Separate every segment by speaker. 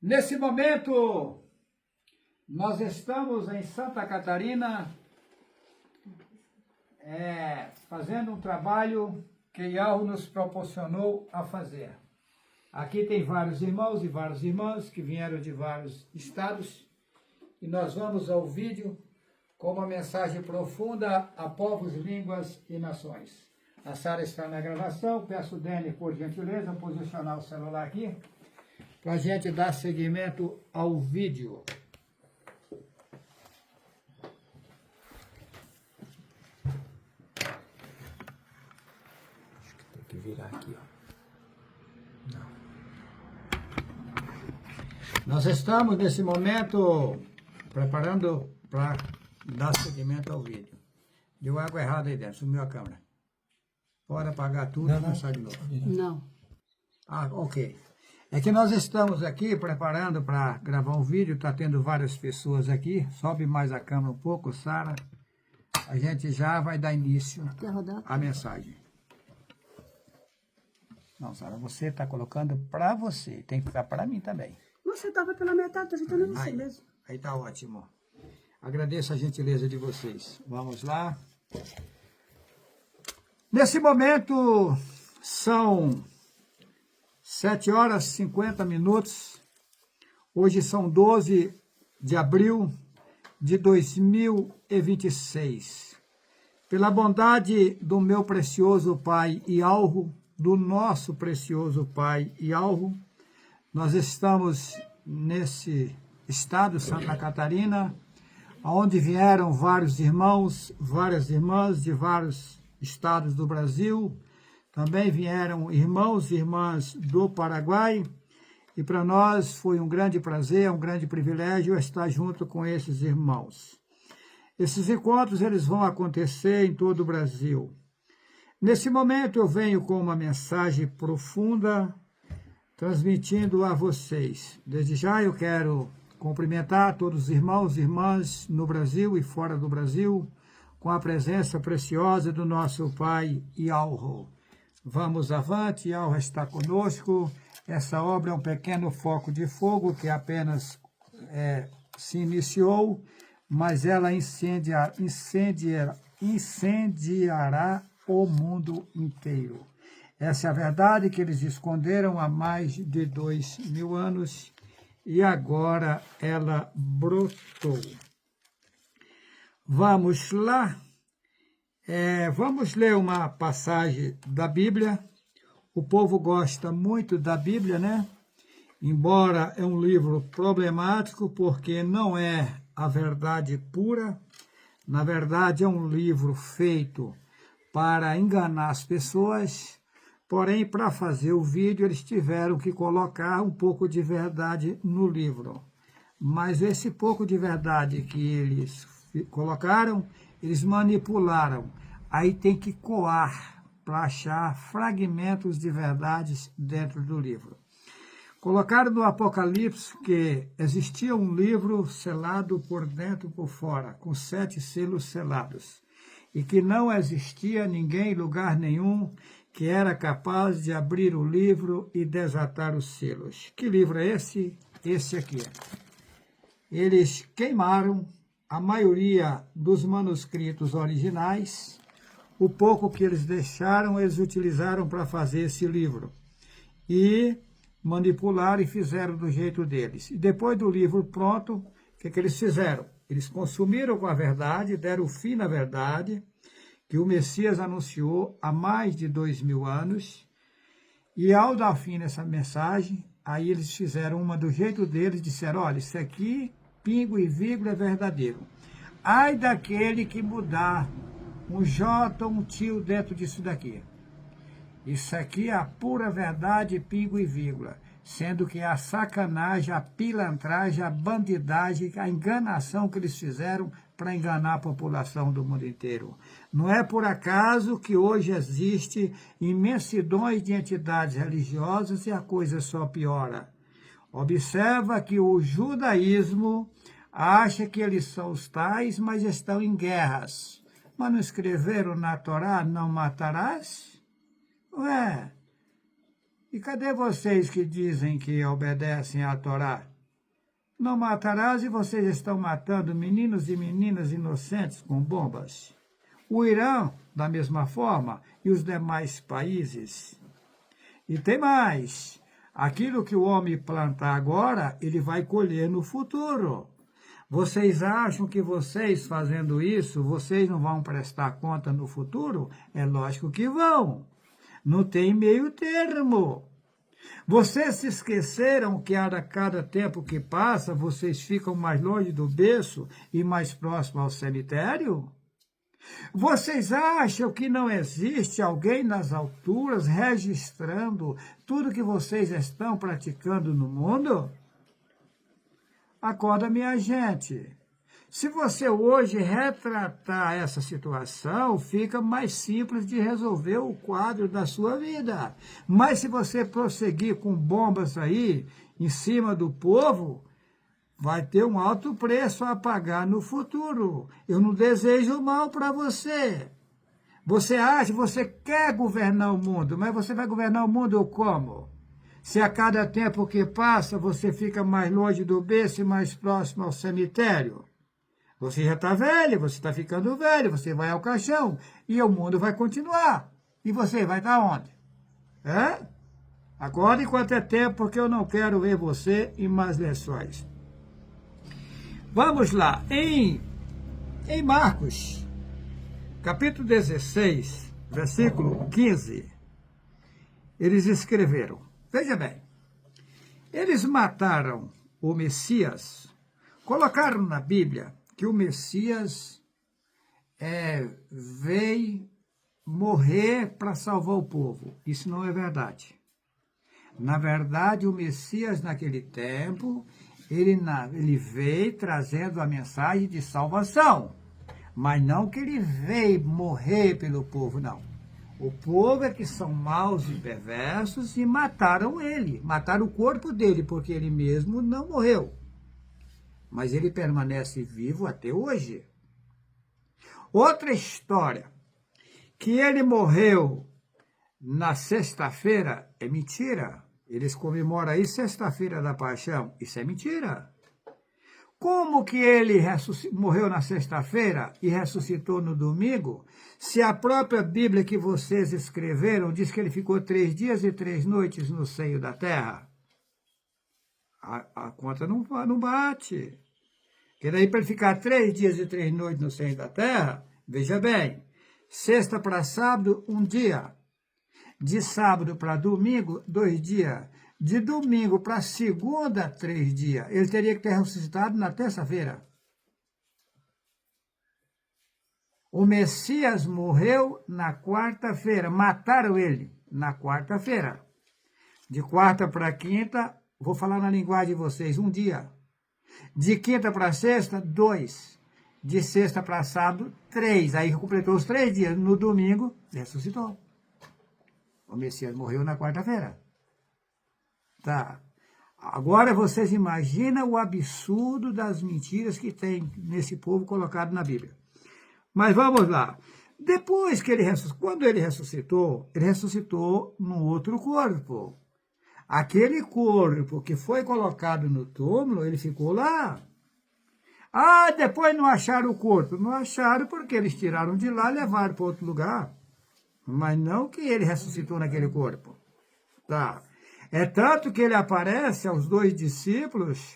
Speaker 1: Nesse momento, nós estamos em Santa Catarina, fazendo um trabalho que Yahweh nos proporcionou a fazer. Aqui tem vários irmãos e várias irmãs que vieram de vários estados e nós vamos ao vídeo com uma mensagem profunda a povos, línguas e nações. A Sara está na gravação, peço o Dani, por gentileza, posicionar o celular aqui, para a gente dar seguimento ao vídeo. Acho que tem que virar aqui, ó. Não. Nós estamos, nesse momento, preparando para dar seguimento ao vídeo. Deu água errada aí dentro, sumiu a câmera. Pode apagar tudo e começar de novo.
Speaker 2: Não.
Speaker 1: Ah, ok. É que nós estamos aqui preparando para gravar um vídeo, está tendo várias pessoas aqui. Sobe mais a câmera um pouco, Sara. A gente já vai dar início à mensagem. Não, Sara, você está colocando para você, tem que ficar para mim também.
Speaker 2: Você estava pela metade, a gente não sei mesmo.
Speaker 1: Aí tá ótimo. Agradeço a gentileza de vocês. Vamos lá. Nesse momento, são 7 horas e 50 minutos. Hoje são 12 de abril de 2026. Pela bondade do meu precioso Pai Yahweh, do nosso precioso Pai Yahweh, nós estamos nesse estado, Santa Catarina, onde vieram vários irmãos, várias irmãs de vários estados do Brasil. Também vieram irmãos e irmãs do Paraguai. E para nós foi um grande prazer, um grande privilégio estar junto com esses irmãos. Esses encontros eles vão acontecer em todo o Brasil. Nesse momento eu venho com uma mensagem profunda, transmitindo a vocês. Desde já eu quero cumprimentar todos os irmãos e irmãs no Brasil e fora do Brasil, com a presença preciosa do nosso Pai Yahweh. Vamos avante, Yahweh está conosco. Essa obra é um pequeno foco de fogo que apenas se iniciou, mas ela incendiará o mundo inteiro. Essa é a verdade que eles esconderam há mais de 2000 anos e agora ela brotou. Vamos lá. Vamos ler uma passagem da Bíblia. O povo gosta muito da Bíblia, né? Embora é um livro problemático, porque não é a verdade pura. Na verdade, é um livro feito para enganar as pessoas. Porém, para fazer o vídeo, eles tiveram que colocar um pouco de verdade no livro. Mas esse pouco de verdade que eles colocaram, eles manipularam. Aí tem que coar para achar fragmentos de verdades dentro do livro. Colocaram no Apocalipse que existia um livro selado por dentro e por fora, com 7 selos selados, e que não existia ninguém em lugar nenhum que era capaz de abrir o livro e desatar os selos. Que livro é esse? Esse aqui. Eles queimaram a maioria dos manuscritos originais. O pouco que eles deixaram, eles utilizaram para fazer esse livro. E manipularam e fizeram do jeito deles. E depois do livro pronto, o que eles fizeram? Eles consumiram com a verdade, deram fim na verdade, que o Messias anunciou há mais de 2000 anos. E ao dar fim nessa mensagem, aí eles fizeram uma do jeito deles, disseram, olha, isso aqui, pingo e vírgula, é verdadeiro. Ai daquele que mudar um J, um tio dentro disso daqui. Isso aqui é a pura verdade, pingo e vírgula. Sendo que a sacanagem, a pilantragem, a bandidagem, a enganação que eles fizeram para enganar a população do mundo inteiro. Não é por acaso que hoje existe imensidões de entidades religiosas e a coisa só piora. Observa que o judaísmo acha que eles são os tais, mas estão em guerras. Mas não escreveram na Torá, não matarás? Ué, e cadê vocês que dizem que obedecem à Torá? não matarás e vocês estão matando meninos e meninas inocentes com bombas. O Irã, da mesma forma, e os demais países. E tem mais. Aquilo que o homem plantar agora, ele vai colher no futuro. Vocês acham que vocês fazendo isso, vocês não vão prestar conta no futuro? É lógico que vão. Não tem meio termo. Vocês se esqueceram que a cada tempo que passa, vocês ficam mais longe do berço e mais próximo ao cemitério? Vocês acham que não existe alguém nas alturas registrando tudo que vocês estão praticando no mundo? Acorda, minha gente. Se você hoje retratar essa situação, fica mais simples de resolver o quadro da sua vida. Mas se você prosseguir com bombas aí em cima do povo, vai ter um alto preço a pagar no futuro. Eu não desejo mal para você. Você quer governar o mundo, mas você vai governar o mundo como? Se a cada tempo que passa você fica mais longe do berço e mais próximo ao cemitério. Você já está velho, você está ficando velho, você vai ao caixão e o mundo vai continuar. E você vai estar onde? Agora, enquanto é tempo, porque eu não quero ver você em mais lençóis. Vamos lá, em Marcos, capítulo 16, versículo 15, eles escreveram, veja bem, eles mataram o Messias, colocaram na Bíblia que o Messias veio morrer para salvar o povo. Isso não é verdade. Na verdade, o Messias, naquele tempo, ele veio trazendo a mensagem de salvação. Mas não que ele veio morrer pelo povo, não. O povo é que são maus e perversos e mataram ele. Mataram o corpo dele, porque ele mesmo não morreu. Mas ele permanece vivo até hoje. Outra história, que ele morreu na sexta-feira, é mentira. Eles comemoram aí sexta-feira da paixão, isso é mentira. Como que ele morreu na sexta-feira e ressuscitou no domingo, se a própria Bíblia que vocês escreveram diz que ele ficou 3 dias e 3 noites no seio da terra? A conta não bate. Porque daí para ele ficar 3 dias e 3 noites no seio da terra, veja bem, sexta para sábado, 1 dia. De sábado para domingo, 2 dias. De domingo para segunda, 3 dias. Ele teria que ter ressuscitado na terça-feira. O Messias morreu na quarta-feira. Mataram ele na quarta-feira. De quarta para quinta, vou falar na linguagem de vocês, 1 dia. De quinta para sexta, 2. De sexta para sábado, 3. Aí completou os 3 dias. No domingo, ressuscitou. O Messias morreu na quarta-feira. Tá. Agora vocês imaginam o absurdo das mentiras que tem nesse povo colocado na Bíblia. Mas vamos lá. Depois que quando ele ressuscitou num outro corpo. Aquele corpo que foi colocado no túmulo, ele ficou lá. Depois não acharam o corpo. Não acharam porque eles tiraram de lá e levaram para outro lugar. Mas não que ele ressuscitou naquele corpo. Tá. É tanto que ele aparece aos 2 discípulos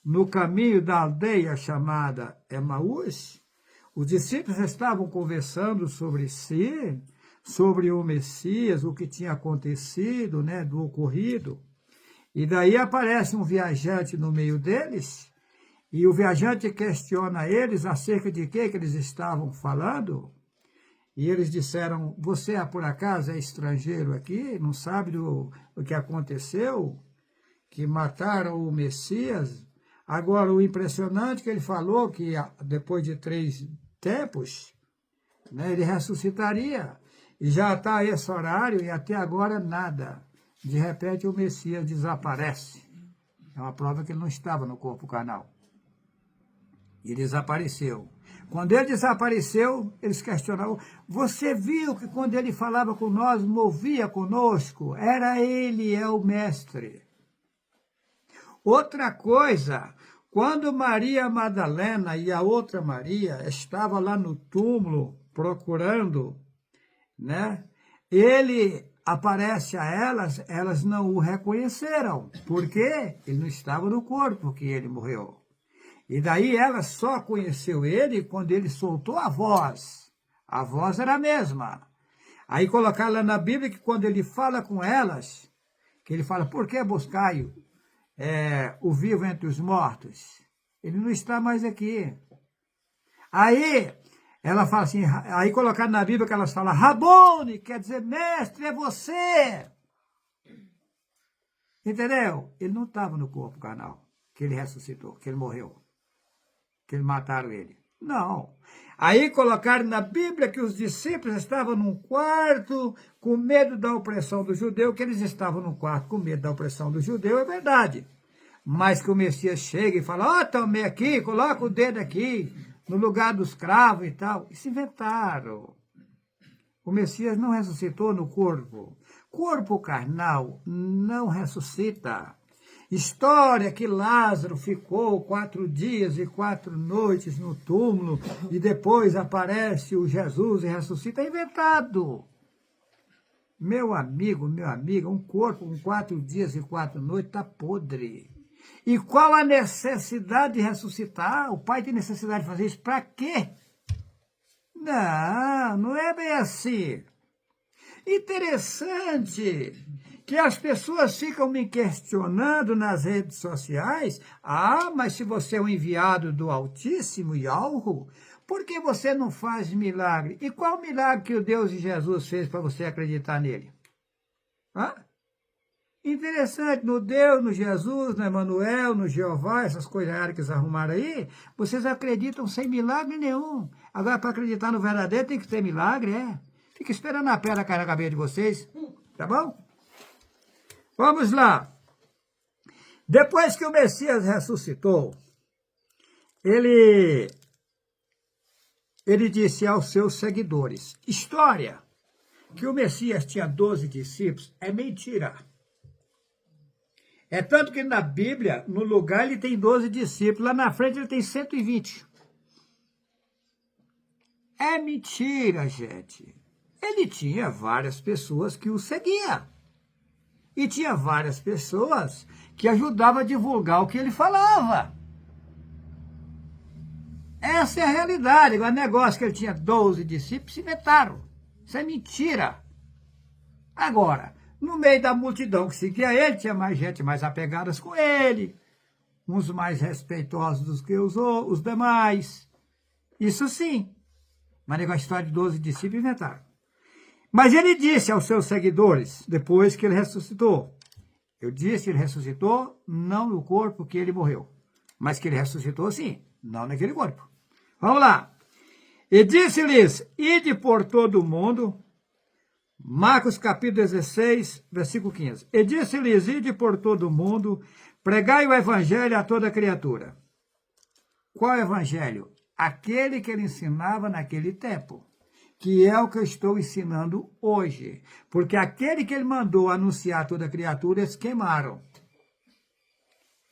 Speaker 1: no caminho da aldeia chamada Emaús. Os discípulos estavam conversando sobre si, sobre o Messias, o que tinha acontecido, né, do ocorrido. E daí aparece um viajante no meio deles, e o viajante questiona eles acerca de que eles estavam falando. E eles disseram, você por acaso é estrangeiro aqui? Não sabe do que aconteceu? Que mataram o Messias? Agora, o impressionante é que ele falou que depois de 3 tempos, né, ele ressuscitaria. E já está esse horário e até agora nada. De repente o Messias desaparece. É uma prova que ele não estava no corpo carnal. E desapareceu. Quando ele desapareceu, eles questionavam, você viu que quando ele falava com nós, movia conosco? Era ele, é o mestre. Outra coisa, Quando Maria Madalena e a outra Maria estavam lá no túmulo procurando, né? Ele aparece a elas, elas não o reconheceram, porque ele não estava no corpo que ele morreu. E daí ela só conheceu ele quando ele soltou a voz. A voz era a mesma. Aí colocaram lá na Bíblia que quando ele fala com elas, que ele fala, por que buscai o vivo entre os mortos? Ele não está mais aqui. Aí ela fala assim, aí colocaram na Bíblia que elas falam, Rabone, quer dizer, mestre, é você. Entendeu? Ele não estava no corpo carnal, que ele ressuscitou, que ele morreu, que eles mataram ele. Não. Aí colocaram na Bíblia que os discípulos estavam num quarto com medo da opressão do judeu, que eles estavam num quarto com medo da opressão do judeu, é verdade. Mas que o Messias chega e fala, tomei aqui, coloca o dedo aqui, no lugar dos cravos e tal. Isso inventaram. O Messias não ressuscitou no corpo. Corpo carnal não ressuscita. História que Lázaro ficou 4 dias e 4 noites no túmulo e depois aparece o Jesus e ressuscita, é inventado. Meu amigo, minha amiga, um corpo com 4 dias e 4 noites está podre. E qual a necessidade de ressuscitar? O Pai tem necessidade de fazer isso para quê? Não, não é bem assim. Interessante que as pessoas ficam me questionando nas redes sociais. Mas se você é um enviado do Altíssimo e algo, por que você não faz milagre? E qual milagre que o Deus de Jesus fez para você acreditar nele? Interessante, no Deus, no Jesus, no Emanuel, no Jeová, essas coisas que eles arrumaram aí, vocês acreditam sem milagre nenhum. Agora, para acreditar no verdadeiro, tem que ter milagre, Fica esperando a pedra cair na cabeça de vocês, tá bom? Vamos lá. Depois que o Messias ressuscitou, ele disse aos seus seguidores, história, que o Messias tinha 12 discípulos, é mentira. É tanto que na Bíblia, no lugar ele tem 12 discípulos, lá na frente ele tem 120. É mentira, gente. Ele tinha várias pessoas que o seguiam. E tinha várias pessoas que ajudavam a divulgar o que ele falava. Essa é a realidade. Agora, o negócio que ele tinha 12 discípulos, se inventaram. Isso é mentira. Agora, no meio da multidão que seguia ele, tinha mais gente mais apegadas com ele, uns mais respeitosos do que os demais. Isso sim. Mas a história de 12 discípulos inventaram. Mas ele disse aos seus seguidores, depois que ele ressuscitou, eu disse que ele ressuscitou não no corpo que ele morreu, mas que ele ressuscitou sim, não naquele corpo. Vamos lá. E disse-lhes, ide por todo o mundo, Marcos capítulo 16, versículo 15. E disse-lhes, ide por todo o mundo, pregai o evangelho a toda criatura. Qual evangelho? Aquele que ele ensinava naquele tempo, que é o que eu estou ensinando hoje. Porque aquele que ele mandou anunciar a toda criatura, eles queimaram.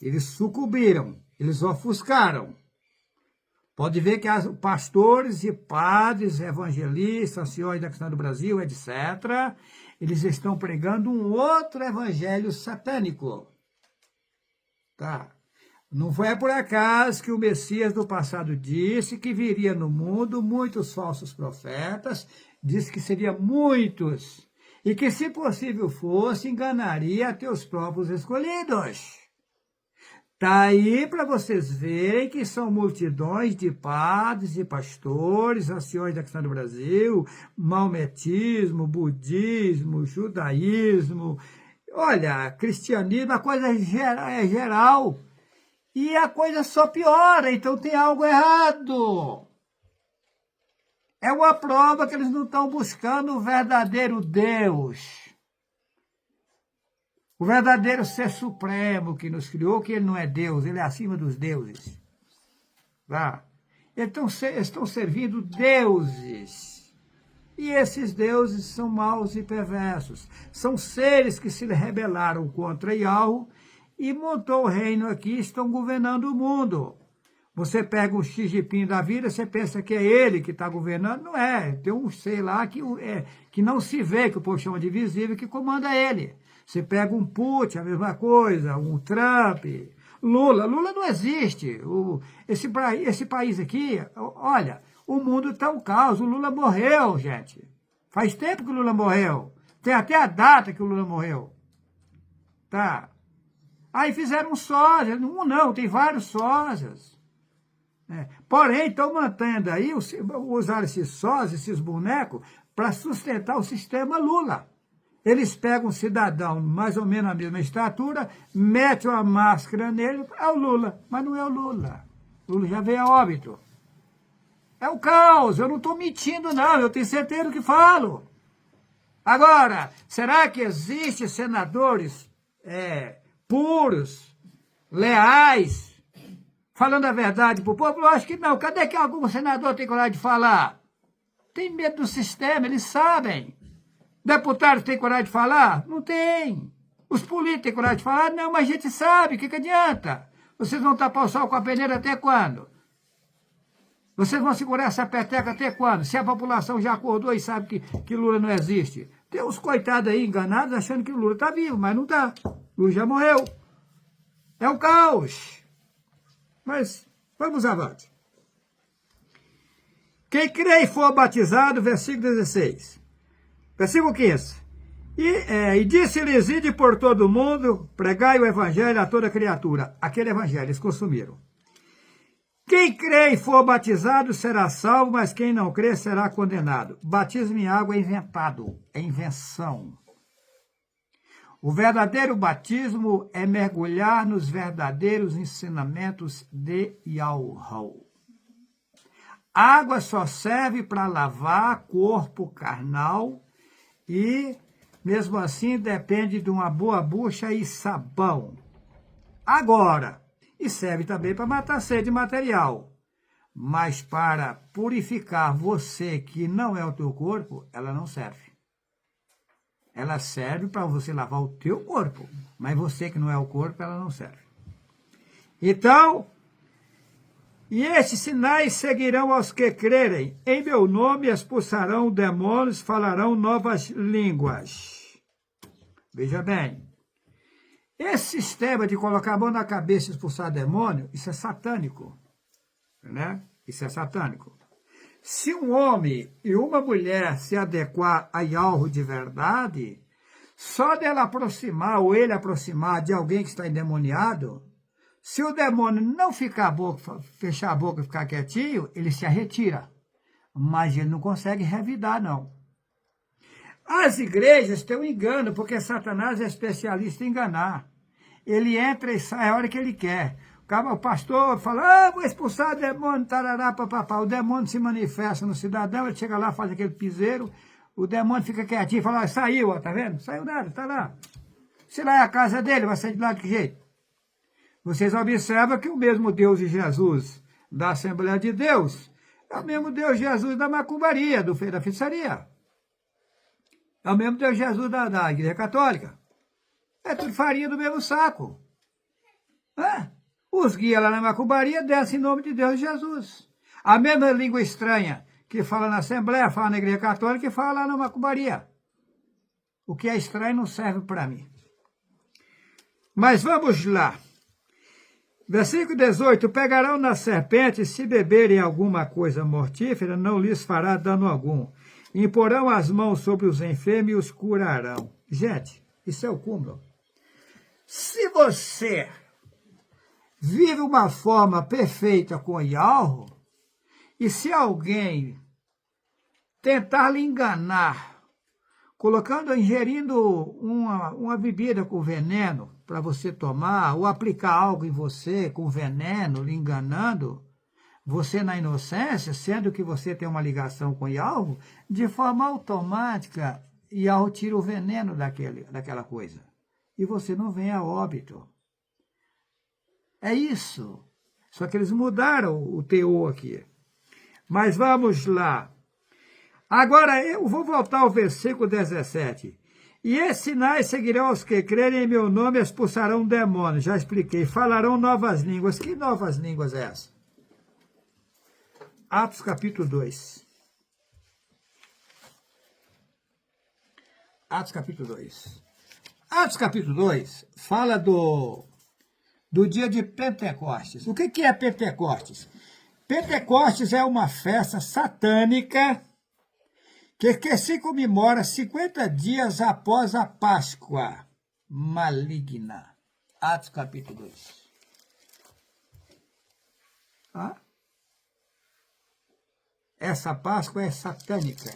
Speaker 1: Eles sucumbiram, eles ofuscaram. Pode ver que os pastores e padres, evangelistas, anciões da Cristã do Brasil, etc., eles estão pregando um outro evangelho satânico. Tá? Não foi por acaso que o Messias do passado disse que viria no mundo muitos falsos profetas, disse que seria muitos, e que, se possível fosse, enganaria até os próprios escolhidos. Está aí para vocês verem que são multidões de padres e pastores, anciões da Cristã do Brasil, maometismo, budismo, judaísmo. Olha, cristianismo, a coisa é geral. E a coisa só piora, então tem algo errado. É uma prova que eles não estão buscando o verdadeiro Deus. O verdadeiro ser supremo que nos criou, que ele não é Deus, ele é acima dos deuses. Tá? Então, estão servindo deuses. E esses deuses são maus e perversos. São seres que se rebelaram contra Yahweh e montou o reino aqui, estão governando o mundo. Você pega o Xi Jinping da vida, você pensa que é ele que está governando, não é. Tem um sei lá que não se vê, que o povo chama de invisível, que comanda ele. Você pega um Putin, a mesma coisa, um Trump, Lula não existe. Esse país aqui, olha, o mundo está um caos, o Lula morreu, gente. Faz tempo que o Lula morreu. Tem até a data que o Lula morreu. Tá? Aí fizeram um sósia, não, tem vários sósias. Porém, estão mantendo aí, usaram esses sósias, esses bonecos, para sustentar o sistema Lula. Eles pegam um cidadão mais ou menos a mesma estatura, metem uma máscara nele, é o Lula. Mas não é o Lula. O Lula já veio a óbito. É o caos, eu não estou mentindo, não, eu tenho certeza do que falo. Agora, será que existem senadores puros, leais, falando a verdade para o povo? Eu acho que não. Cadê que algum senador tem coragem de falar? Tem medo do sistema, eles sabem. Deputados têm coragem de falar? Não tem. Os políticos têm coragem de falar? Não, mas a gente sabe, o que adianta? Vocês vão tapar o sol com a peneira até quando? Vocês vão segurar essa peteca até quando? Se a população já acordou e sabe que Lula não existe. Tem uns coitados aí enganados achando que o Lula está vivo, mas não está. Lula já morreu. É um caos. Mas vamos avante. Quem crê e for batizado, versículo 16. Versículo 15. E disse-lhes, ide por todo o mundo, pregai o evangelho a toda criatura. Aquele evangelho eles consumiram. Quem crê e for batizado será salvo, mas quem não crê será condenado. Batismo em água é inventado, é invenção. O verdadeiro batismo é mergulhar nos verdadeiros ensinamentos de Yahuwah. Água só serve para lavar corpo carnal e, mesmo assim, depende de uma boa bucha e sabão. Agora, e serve também para matar sede material. Mas para purificar você que não é o teu corpo, ela não serve. Ela serve para você lavar o teu corpo, mas você que não é o corpo, ela não serve. Então, e estes sinais seguirão aos que crerem. Em meu nome expulsarão demônios, falarão novas línguas. Veja bem. Esse sistema de colocar a mão na cabeça e expulsar demônio, isso é satânico. Né? Isso é satânico. Se um homem e uma mulher se adequar a algo de verdade, só dela aproximar ou ele aproximar de alguém que está endemoniado, se o demônio não fechar a boca e ficar quietinho, ele se retira. Mas ele não consegue revidar, não. As igrejas têm um engano, porque Satanás é especialista em enganar. Ele entra e sai a hora que ele quer. O pastor fala, vou expulsar o demônio, tarará, papapá. O demônio se manifesta no cidadão, ele chega lá, faz aquele piseiro, o demônio fica quietinho, fala, saiu, ó, tá vendo? Saiu nada, tá lá. Se lá é a casa dele, vai sair de lá de que jeito? Vocês observam que o mesmo Deus de Jesus da Assembleia de Deus é o mesmo Deus de Jesus da macumbaria, da feitiçaria. É o mesmo Deus Jesus da Igreja Católica. É tudo farinha do mesmo saco. Os guias lá na macumbaria descem em nome de Deus e Jesus. A mesma língua estranha que fala na Assembleia, fala na Igreja Católica e fala lá na macumbaria. O que é estranho não serve para mim. Mas vamos lá. Versículo 18. Pegarão na serpente, e se beberem alguma coisa mortífera, não lhes fará dano algum. Imporão as mãos sobre os enfermos e os curarão. Gente, isso é o cúmulo. Se você vive uma forma perfeita com Yahuwah, e se alguém tentar lhe enganar, ingerindo uma bebida com veneno para você tomar, ou aplicar algo em você com veneno, lhe enganando, você na inocência, sendo que você tem uma ligação com Yahuwah, de forma automática, Yahuwah tira o veneno daquela coisa. E você não vem a óbito. É isso. Só que eles mudaram o teor aqui. Mas vamos lá. Agora, eu vou voltar ao versículo 17. E esses sinais seguirão aos que crerem em meu nome, expulsarão demônios, já expliquei. Falarão novas línguas. Que novas línguas é essa? Atos capítulo 2. Atos capítulo 2. Atos capítulo 2 fala do dia de Pentecostes. O que é Pentecostes? Pentecostes é uma festa satânica que se comemora 50 dias após a Páscoa maligna. Atos capítulo 2. Ah? Essa Páscoa é satânica.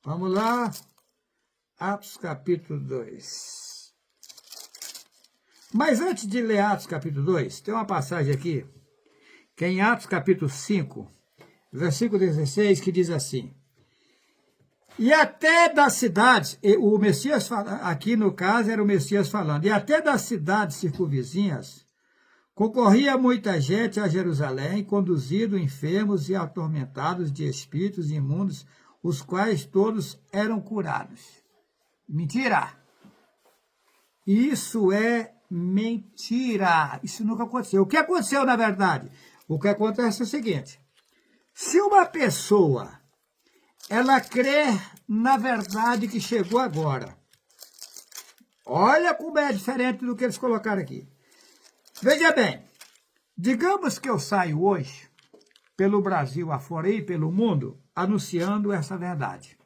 Speaker 1: Vamos lá. Atos capítulo 2. Mas antes de ler Atos capítulo 2, tem uma passagem aqui, que é em Atos capítulo 5, versículo 16, que diz assim: e até das cidades, o Messias, aqui no caso era o Messias falando, e até das cidades circunvizinhas, concorria muita gente a Jerusalém, conduzido enfermos e atormentados de espíritos imundos, os quais todos eram curados. Mentira! Isso é mentira. Isso nunca aconteceu. O que aconteceu, na verdade? O que acontece é o seguinte: se uma pessoa ela crê na verdade que chegou agora, olha como é diferente do que eles colocaram aqui. Veja bem, digamos que eu saio hoje pelo Brasil afora e pelo mundo anunciando essa verdade.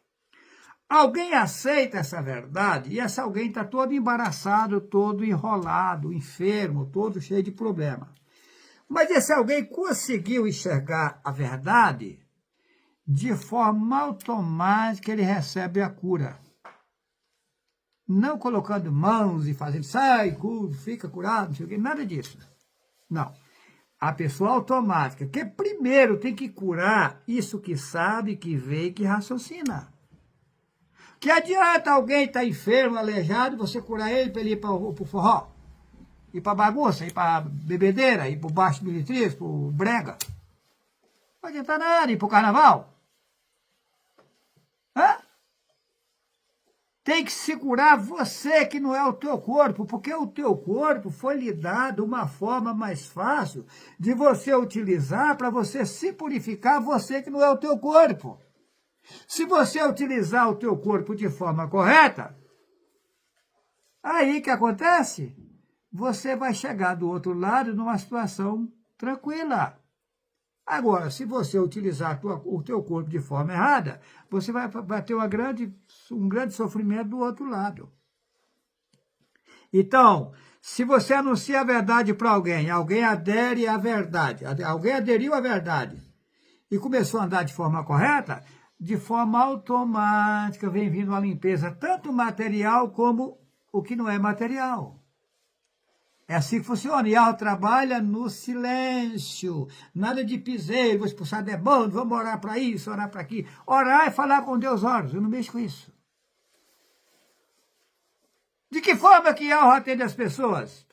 Speaker 1: Alguém aceita essa verdade e esse alguém está todo embaraçado, todo enrolado, enfermo, todo cheio de problema. Mas esse alguém conseguiu enxergar a verdade, de forma automática ele recebe a cura. Não colocando mãos e fazendo, sai, fica curado, não sei o quê, nada disso. Não. A pessoa automática, que primeiro tem que curar isso que sabe, que vê e que raciocina. Que adianta alguém estar enfermo, aleijado, você curar ele para ele ir para o forró, ir para bagunça, ir para bebedeira, ir para o baixo militriz, para o brega. Não adianta nada, ir para o carnaval. Hã? Tem que se curar você, que não é o teu corpo, porque o teu corpo foi lhe dado uma forma mais fácil de você utilizar para você se purificar, você que não é o teu corpo. Se você utilizar o teu corpo de forma correta, aí que acontece? Você vai chegar do outro lado numa situação tranquila. Agora, se você utilizar o teu corpo de forma errada, você vai ter um grande sofrimento do outro lado. Então, se você anuncia a verdade para alguém, alguém adere à verdade, alguém aderiu à verdade e começou a andar de forma correta, de forma automática vem vindo uma limpeza, tanto material como o que não é material. É assim que funciona. E ela trabalha no silêncio. Nada de piseiro, vou expulsar demônio, vamos orar para isso, orar para aqui. Orar é falar com Deus horas. Eu não mexo com isso. De que forma que Yahweh atende as pessoas?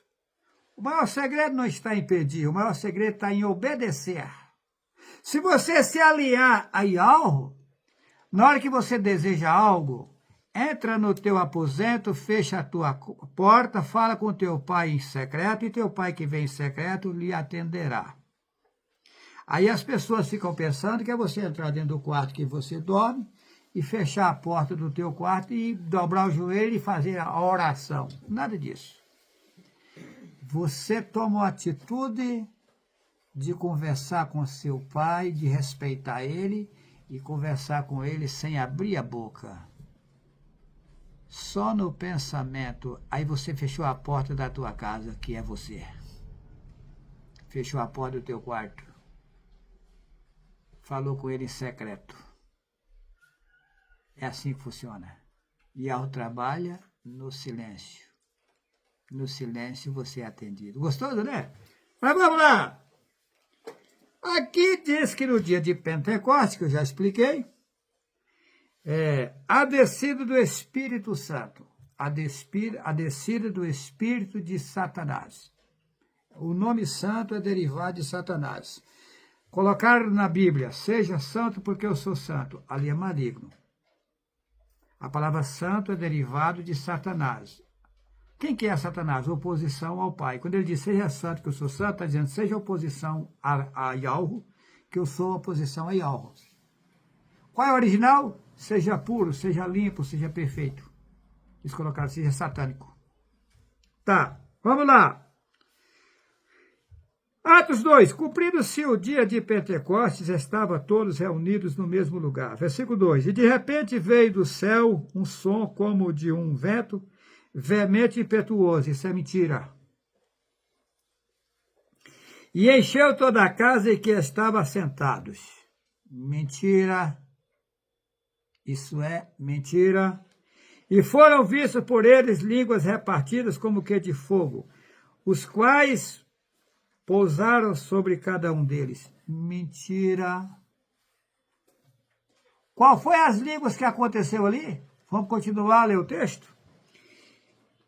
Speaker 1: O maior segredo não está em pedir, o maior segredo está em obedecer. Se você se aliar a Yahweh, na hora que você deseja algo, entra no teu aposento, fecha a tua porta, fala com teu pai em secreto, e teu pai que vem em secreto lhe atenderá. Aí as pessoas ficam pensando que é você entrar dentro do quarto que você dorme, e fechar a porta do teu quarto, e dobrar o joelho e fazer a oração. Nada disso. Você toma a atitude de conversar com seu pai, de respeitar ele, e conversar com ele sem abrir a boca. Só no pensamento. Aí você fechou a porta da tua casa, que é você. Fechou a porta do teu quarto. Falou com ele em secreto. É assim que funciona. E ao trabalha no silêncio. No silêncio você é atendido. Gostoso, né? Mas vamos lá! Aqui diz que no dia de Pentecostes, que eu já expliquei, a descida do Espírito Santo, a descida do Espírito de Satanás. O nome santo é derivado de Satanás. Colocaram na Bíblia, seja santo porque eu sou santo, ali é maligno. A palavra santo é derivado de Satanás. Quem que é Satanás? Oposição ao Pai. Quando ele diz, seja santo, que eu sou santo, está dizendo, seja oposição a Yahweh, que eu sou oposição a Yahweh. Qual é o original? Seja puro, seja limpo, seja perfeito. Eles colocaram, seja satânico. Tá, vamos lá. Atos 2. Cumprido-se o dia de Pentecostes, estavam todos reunidos no mesmo lugar. Versículo 2. E de repente veio do céu um som como de um vento, veemente impetuoso. Isso é mentira. E encheu toda a casa em que estavam sentados. Mentira. Isso é mentira. E foram vistos por eles línguas repartidas como que de fogo, os quais pousaram sobre cada um deles. Mentira. Qual foi as línguas que aconteceu ali? Vamos continuar a ler o texto?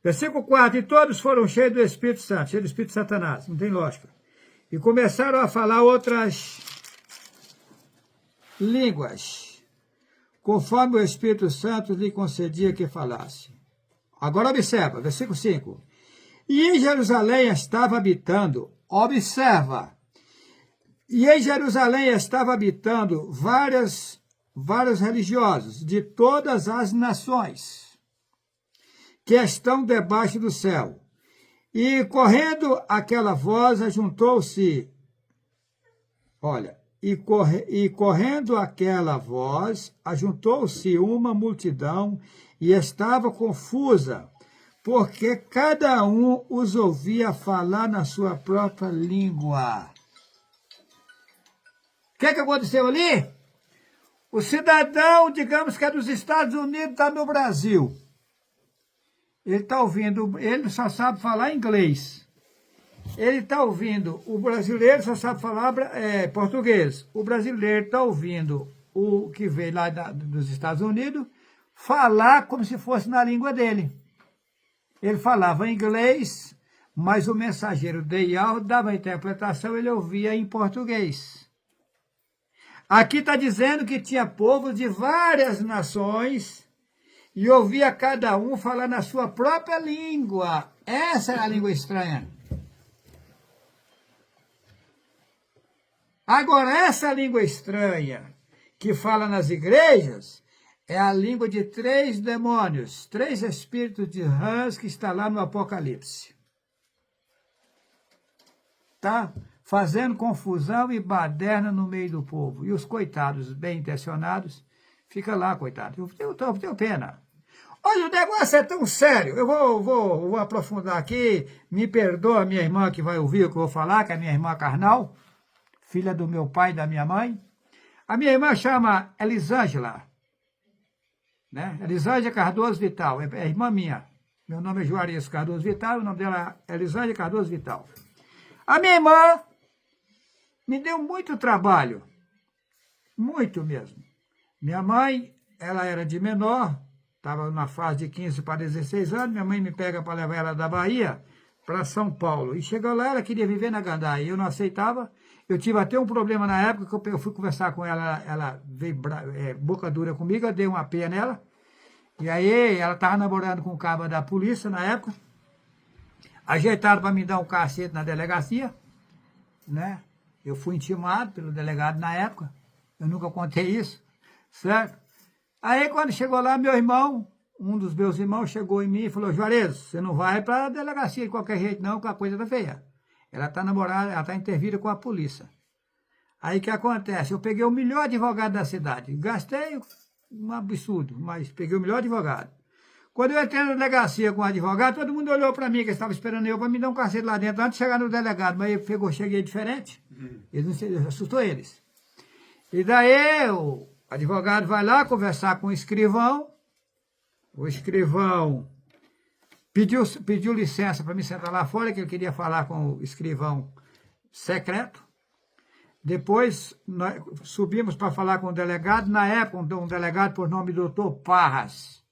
Speaker 1: Versículo 4. E todos foram cheios do Espírito Santo, cheios do Espírito de Satanás, não tem lógica. E começaram a falar outras línguas, conforme o Espírito Santo lhe concedia que falasse. Agora observa, versículo 5. E em Jerusalém estava habitando, observa, e em Jerusalém estava habitando vários religiosos de todas as nações que estão debaixo do céu. E correndo aquela voz, ajuntou-se, correndo aquela voz, ajuntou-se uma multidão e estava confusa, porque cada um os ouvia falar na sua própria língua. O que aconteceu ali? O cidadão, digamos que é dos Estados Unidos, está no Brasil. Ele está ouvindo, ele só sabe falar inglês. Ele está ouvindo, o brasileiro só sabe falar português. O brasileiro está ouvindo o que veio lá dos Estados Unidos falar como se fosse na língua dele. Ele falava inglês, mas o mensageiro de Yahweh dava a interpretação, ele ouvia em português. Aqui está dizendo que tinha povos de várias nações e ouvia cada um falar na sua própria língua. Essa era a língua estranha. Agora, essa língua estranha que fala nas igrejas é a língua de 3 demônios, 3 espíritos de rãs que está lá no Apocalipse. Tá? Fazendo confusão e baderna no meio do povo. E os coitados bem intencionados ficam lá, coitados. Eu tenho pena. Olha, o negócio é tão sério. Eu vou aprofundar aqui. Me perdoa a minha irmã que vai ouvir o que eu vou falar, que é a minha irmã carnal, filha do meu pai e da minha mãe. A minha irmã chama Elisângela, né? Elisângela Cardoso Vital, é irmã minha. Meu nome é Juarez Cardoso Vital, o nome dela é Elisângela Cardoso Vital. A minha irmã me deu muito trabalho, muito mesmo. Minha mãe, ela era de menor, estava na fase de 15 para 16 anos, minha mãe me pega para levar ela da Bahia para São Paulo. E chegou lá, ela queria viver na Gandaia, eu não aceitava. Eu tive até um problema na época, que eu fui conversar com ela, ela veio boca dura comigo, eu dei uma peia nela. E aí ela estava namorando com o cabo da polícia na época. Ajeitaram para me dar um cacete na delegacia, né? Eu fui intimado pelo delegado na época, eu nunca contei isso, certo? Aí quando chegou lá, meu irmão, um dos meus irmãos chegou em mim e falou, Juarez, você não vai para a delegacia de qualquer jeito não, que a coisa tá feia. Ela está namorada, ela está intervida com a polícia. Aí o que acontece? Eu peguei o melhor advogado da cidade. Gastei um absurdo, mas peguei o melhor advogado. Quando eu entrei na delegacia com o advogado, todo mundo olhou para mim, que estava esperando eu para me dar um cacete lá dentro, antes de chegar no delegado. Mas ele cheguei diferente. Assustou eles. E daí o advogado vai lá conversar com o escrivão. O escrivão pediu licença para me sentar lá fora, que ele queria falar com o escrivão secreto. Depois, nós subimos para falar com o delegado. Na época, um delegado por nome Dr. Parras,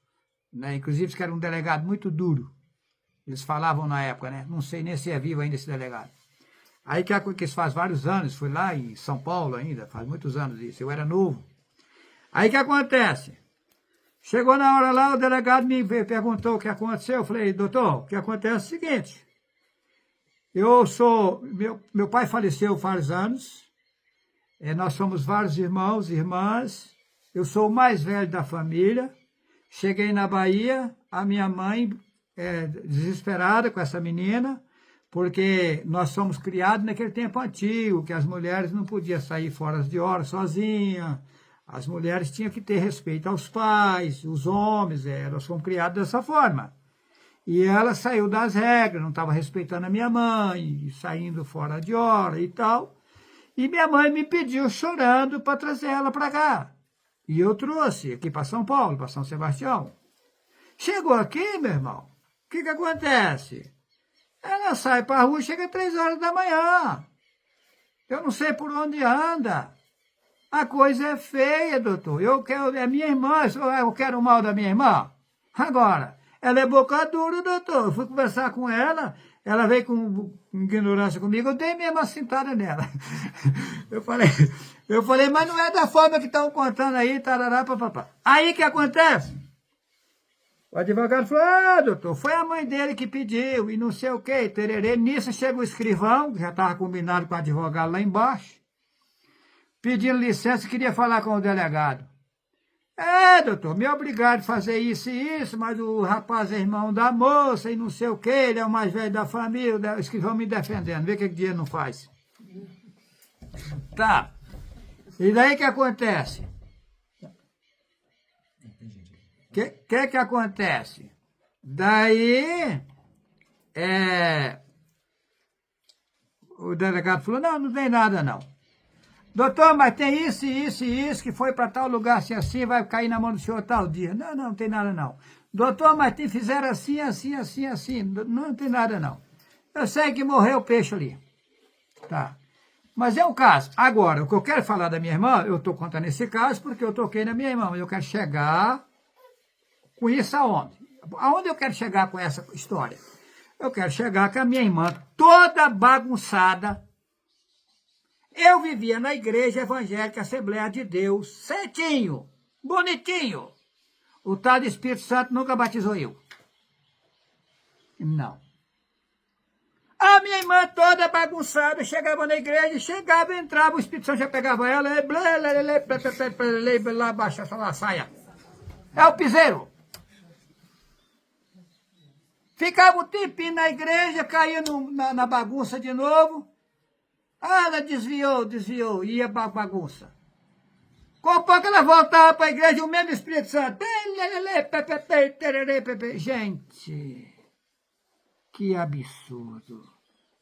Speaker 1: né? Inclusive, que era um delegado muito duro. Eles falavam na época, né? Não sei nem se é vivo ainda esse delegado. Aí, que isso faz vários anos, foi lá em São Paulo ainda, faz muitos anos isso, eu era novo. Aí, o que acontece? Chegou na hora lá, o delegado me perguntou o que aconteceu. Eu falei, doutor, o que acontece é o seguinte. Meu pai faleceu faz anos. Nós somos vários irmãos e irmãs. Eu sou o mais velho da família. Cheguei na Bahia, a minha mãe, desesperada com essa menina, porque nós somos criados naquele tempo antigo, que as mulheres não podiam sair fora de hora sozinhas. As mulheres tinham que ter respeito aos pais, os homens, nós fomos criados dessa forma. E ela saiu das regras, não estava respeitando a minha mãe, saindo fora de hora e tal. E minha mãe me pediu, chorando, para trazer ela para cá. E eu trouxe aqui para São Paulo, para São Sebastião. Chegou aqui, meu irmão, o que acontece? Ela sai para a rua e chega às 3 horas da manhã. Eu não sei por onde anda. A coisa é feia, doutor. É minha irmã, eu quero o mal da minha irmã. Agora, ela é boca dura, doutor. Eu fui conversar com ela, ela veio com ignorância comigo, eu dei mesmo uma cintada nela. Eu falei, mas não é da forma que estão contando aí, tarará, papapá. Aí o que acontece? O advogado falou, doutor, foi a mãe dele que pediu, e não sei o quê, tererê. Nisso chega o escrivão, que já estava combinado com o advogado lá embaixo, pedindo licença, queria falar com o delegado. Doutor, me obrigaram a fazer isso e isso, mas o rapaz é irmão da moça e não sei o quê, ele é o mais velho da família, o escrivão me defendendo, vê o que o dinheiro não faz. Tá. E daí o que acontece? Que acontece? Daí, o delegado falou, não tem nada não. Doutor, mas tem isso, isso e isso, que foi para tal lugar, assim, vai cair na mão do senhor tal dia. Não tem nada não. Doutor, mas fizeram assim, assim. Não tem nada não. Eu sei que morreu o peixe ali. Tá. Mas é um caso. Agora, o que eu quero falar da minha irmã, eu estou contando esse caso porque eu toquei na minha irmã. Eu quero chegar com isso aonde? Aonde eu quero chegar com essa história? Eu quero chegar com a minha irmã toda bagunçada. Eu vivia na igreja evangélica Assembleia de Deus, certinho, bonitinho. O tal do Espírito Santo nunca batizou eu. Não. A minha irmã toda bagunçada, chegava na igreja, entrava, o Espírito Santo já pegava ela, lá baixava a saia. É o piseiro. Ficava um tempinho na igreja, caía na bagunça de novo. Ela desviou, ia pra bagunça. Com pouco ela voltava para a igreja, o mesmo Espírito Santo. Gente, que absurdo.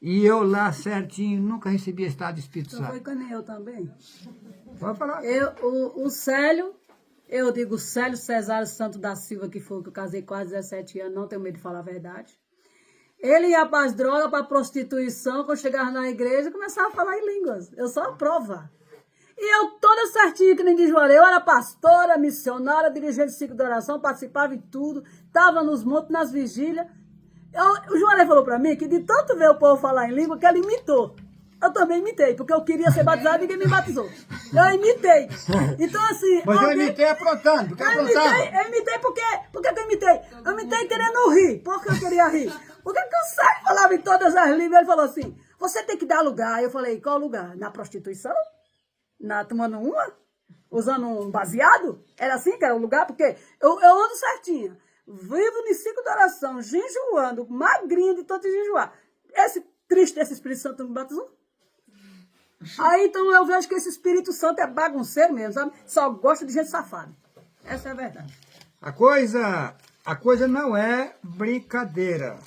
Speaker 1: E eu lá certinho, nunca recebi estado de Espírito Santo.
Speaker 2: Foi com eu também.
Speaker 1: Pode falar.
Speaker 2: O Célio, eu digo Célio Cesário Santo da Silva, que foi que eu casei quase 17 anos, não tenho medo de falar a verdade. Ele ia para as drogas, para a prostituição, quando chegava na igreja, começava a falar em línguas. Eu sou a prova. E eu toda certinha, que nem diz Juarez, eu era pastora, missionária, dirigente de ciclo de oração, participava em tudo, estava nos montes, nas vigílias. O Juarez falou para mim que de tanto ver o povo falar em língua, que ele imitou. Eu também imitei, porque eu queria ser batizado e ninguém me batizou. Eu imitei. Então, assim...
Speaker 1: Mas eu imitei aprontando, porque aprontava.
Speaker 2: Eu imitei porque que eu imitei? Eu imitei querendo rir, porque eu queria rir. Porque o Sérgio falava em todas as línguas, ele falou assim, você tem que dar lugar. Eu falei, qual lugar? Na prostituição? Tomando uma? Usando um baseado? Era assim que era o lugar? Porque eu ando certinha. Vivo no ciclo de oração, jejuando, magrinho de tanto jejuar. Esse Espírito Santo me batizou? Aí então eu vejo que esse Espírito Santo é bagunceiro mesmo, sabe? Só gosta de gente safada. Essa é a verdade.
Speaker 1: A coisa não é brincadeira.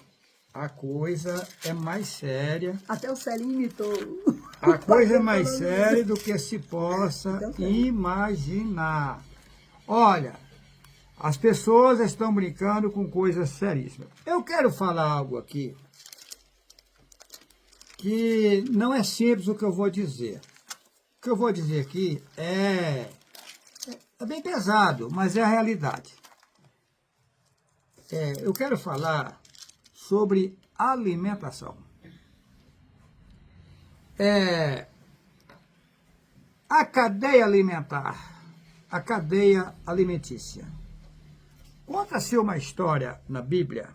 Speaker 1: A coisa é mais séria.
Speaker 2: Até o Celinho imitou.
Speaker 1: A coisa é mais séria do que se possa imaginar. Olha, as pessoas estão brincando com coisas seríssimas. Eu quero falar algo aqui que não é simples o que eu vou dizer. O que eu vou dizer aqui é bem pesado, mas é a realidade. Eu quero falar sobre alimentação. A cadeia alimentar, a cadeia alimentícia, Conta-se uma história na Bíblia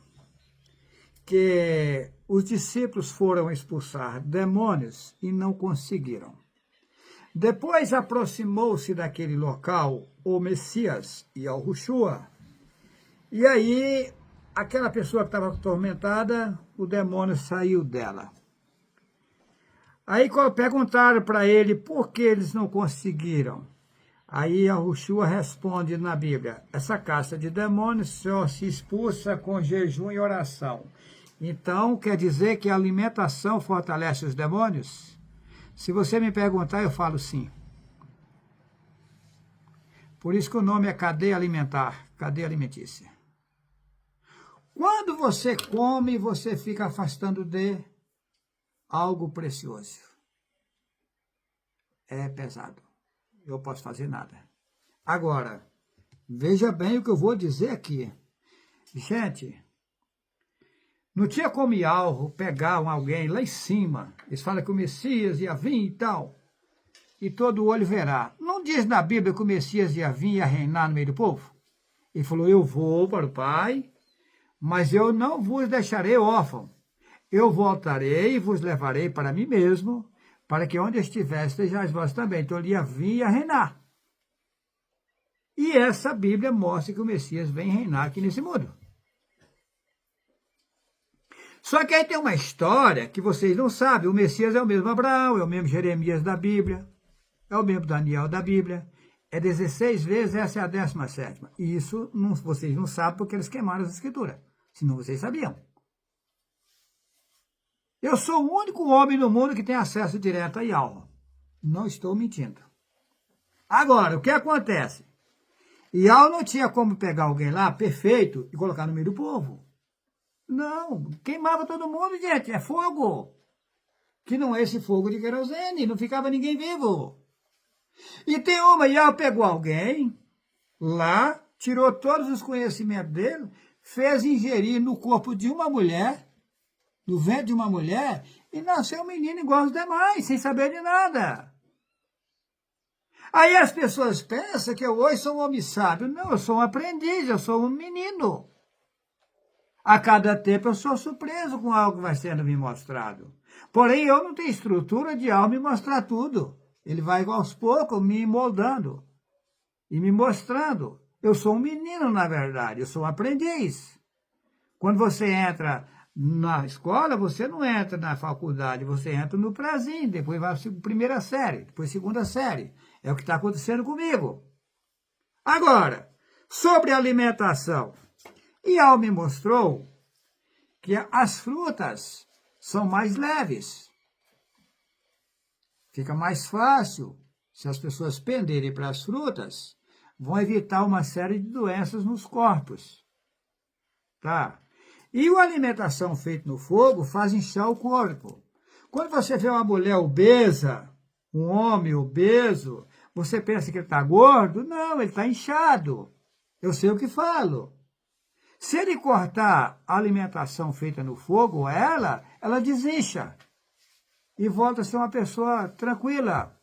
Speaker 1: que os discípulos foram expulsar demônios e não conseguiram. Depois aproximou-se daquele local o Messias e o Yahushua. E aí, aquela pessoa que estava atormentada, o demônio saiu dela. Aí perguntaram para ele por que eles não conseguiram. Aí Yahushua responde na Bíblia, essa casta de demônios só se expulsa com jejum e oração. Então, quer dizer que a alimentação fortalece os demônios? Se você me perguntar, eu falo sim. Por isso que o nome é cadeia alimentar, cadeia alimentícia. Quando você come, você fica afastando de algo precioso. É pesado. Eu não posso fazer nada. Agora, veja bem o que eu vou dizer aqui. Gente, não tinha como Yahweh pegar alguém lá em cima. Eles falam que o Messias ia vir e tal. E todo olho verá. Não diz na Bíblia que o Messias ia vir e ia reinar no meio do povo? Ele falou, eu vou para o Pai, mas eu não vos deixarei órfão. Eu voltarei e vos levarei para mim mesmo, para que onde estiver estejais vós também. Então ele ia vir e ia reinar. E essa Bíblia mostra que o Messias vem reinar aqui nesse mundo. Só que aí tem uma história que vocês não sabem. O Messias é o mesmo Abraão, é o mesmo Jeremias da Bíblia, é o mesmo Daniel da Bíblia. É 16 vezes, essa é a 17ª. E isso vocês não sabem porque eles queimaram as escrituras. Senão vocês sabiam. Eu sou o único homem no mundo que tem acesso direto a Yahweh. Não estou mentindo. Agora, o que acontece? Yahweh não tinha como pegar alguém lá, perfeito, e colocar no meio do povo. Não, queimava todo mundo, gente, é fogo. Que não é esse fogo de querosene, não ficava ninguém vivo. E tem uma, Yahweh pegou alguém lá, tirou todos os conhecimentos dele, fez ingerir no corpo de uma mulher, no ventre de uma mulher, e nasceu um menino igual aos demais, sem saber de nada. Aí as pessoas pensam que eu hoje sou um homem sábio. Não, eu sou um aprendiz, eu sou um menino. A cada tempo eu sou surpreso com algo que vai sendo me mostrado. Porém, eu não tenho estrutura de algo me mostrar tudo. Ele vai aos poucos me moldando e me mostrando. Eu sou um menino, na verdade, eu sou um aprendiz. Quando você entra na escola, você não entra na faculdade, você entra no prezinho, depois vai para a primeira série, depois segunda série. É o que está acontecendo comigo. Agora, sobre alimentação. Yahweh me mostrou que as frutas são mais leves. Fica mais fácil, se as pessoas penderem para as frutas, vão evitar uma série de doenças nos corpos. Tá? E a alimentação feita no fogo faz inchar o corpo. Quando você vê uma mulher obesa, um homem obeso, você pensa que ele está gordo? Não, ele está inchado. Eu sei o que falo. Se ele cortar a alimentação feita no fogo, ela desincha. E volta a ser uma pessoa tranquila.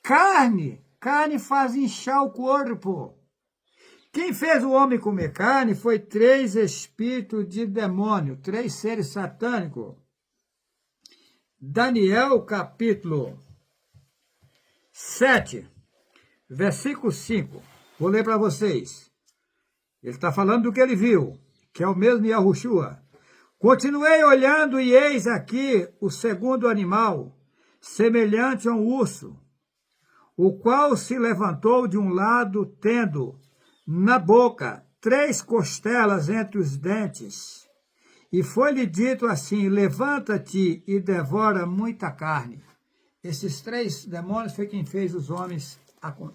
Speaker 1: Carne faz inchar o corpo. Quem fez o homem comer carne foi 3 espíritos de demônio, 3 seres satânicos. Daniel, capítulo 7, versículo 5. Vou ler para vocês. Ele está falando do que ele viu, que é o mesmo Yahushua. Continuei olhando e eis aqui o segundo animal, semelhante a um urso, o qual se levantou de um lado, tendo na boca 3 costelas entre os dentes. E foi-lhe dito assim, levanta-te e devora muita carne. Esses 3 demônios foi quem fez os homens,